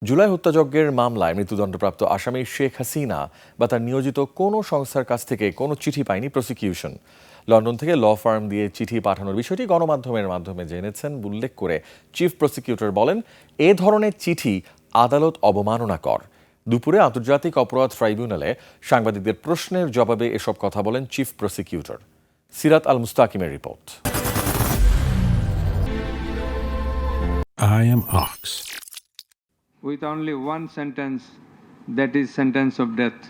জুলাই হত্যাযজ্ঞের মামলায় মৃত্যুদণ্ডপ্রাপ্ত আসামি শেখ হাসিনা বা তার নিয়োজিত কোনো সংস্থার কাছ থেকে কোনো চিঠি পায়নি প্রসিকিউশন। লন্ডন থেকে ল ফার্ম দিয়ে চিঠি পাঠানোর বিষয়টি গণমাধ্যমের মাধ্যমে জেনেছেন উল্লেখ করে চিফ প্রসিকিউটর বলেন, এ ধরনের চিঠি আদালত অবমাননাকর। দুপুরে আন্তর্জাতিক অপরাধ ট্রাইব্যুনালে সাংবাদিকদের প্রশ্নের জবাবে এসব কথা বলেন চিফ প্রসিকিউটর। সিরাত আল মুস্তাকিমের report. I am Ox. With only one sentence, that is sentence of death.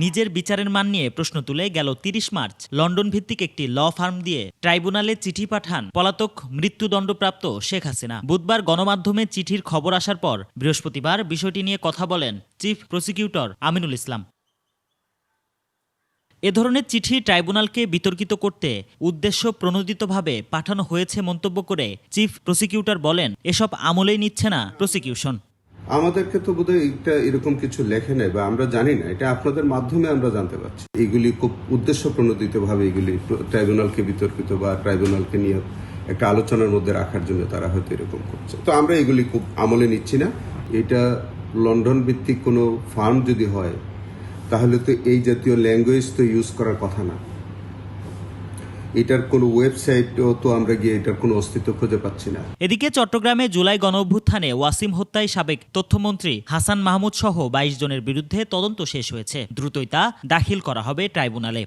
নিজের বিচারের মান নিয়ে প্রশ্ন তুলে গেল ৩০ মার্চ লন্ডন ভিত্তিক একটি ল ফার্ম দিয়ে ট্রাইব্যুনালে চিঠি পাঠান পলাতক মৃত্যুদণ্ডপ্রাপ্ত শেখ হাসিনা। বুধবার গণমাধ্যমে চিঠির খবর আসার পর বৃহস্পতিবার বিষয়টি নিয়ে কথা বলেন চিফ প্রসিকিউটর আমিনুল ইসলাম। এ ধরনের চিঠি ট্রাইব্যুনালকে বিতর্কিত করতে উদ্দেশ্য প্রণোদিতভাবে পাঠানো হয়েছে মন্তব্য করে চিফ প্রসিকিউটর বলেন, এসব আমলেই নিচ্ছে না প্রসিকিউশন। আমাদেরকে তো বোধহয় এটা এরকম কিছু লেখে নেই বা আমরা জানি না, এটা আপনাদের মাধ্যমে আমরা জানতে পারছি। এগুলি খুব উদ্দেশ্য প্রণোদিতভাবে এগুলি ট্রাইব্যুনালকে বিতর্কিত বা ট্রাইব্যুনালকে নিয়ে একটা আলোচনার মধ্যে রাখার জন্য তারা হয়তো এরকম করছে। তো আমরা এগুলি খুব আমলে নিচ্ছি না। এটা লন্ডন ভিত্তিক কোনো ফার্ম যদি হয় তাহলে তো এই জাতীয় ল্যাঙ্গুয়েজ তো ইউজ করার কথা না। এটার কোনো ওয়েবসাইটও তো আমরা গিয়ে এটার কোনো অস্তিত্ব খুঁজে পাচ্ছি না। এদিকে চট্টগ্রামে জুলাই গণঅভ্যুত্থানে ওয়াসিম হত্যায় সাবেক তথ্যমন্ত্রী হাসান মাহমুদ সহ ২২ জনের বিরুদ্ধে তদন্ত শেষ হয়েছে। দ্রুতই তা দাখিল করা হবে ট্রাইব্যুনালে।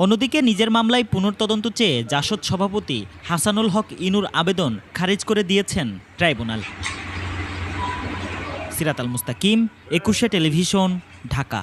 অন্যদিকে নিজের মামলায় পুনর্তদন্ত চেয়ে জাসদ সভাপতি হাসানুল হক ইনুর আবেদন খারিজ করে দিয়েছেন ট্রাইব্যুনাল। সিরাত আল মুস্তাকিম, ২১শে টেলিভিশন, ঢাকা।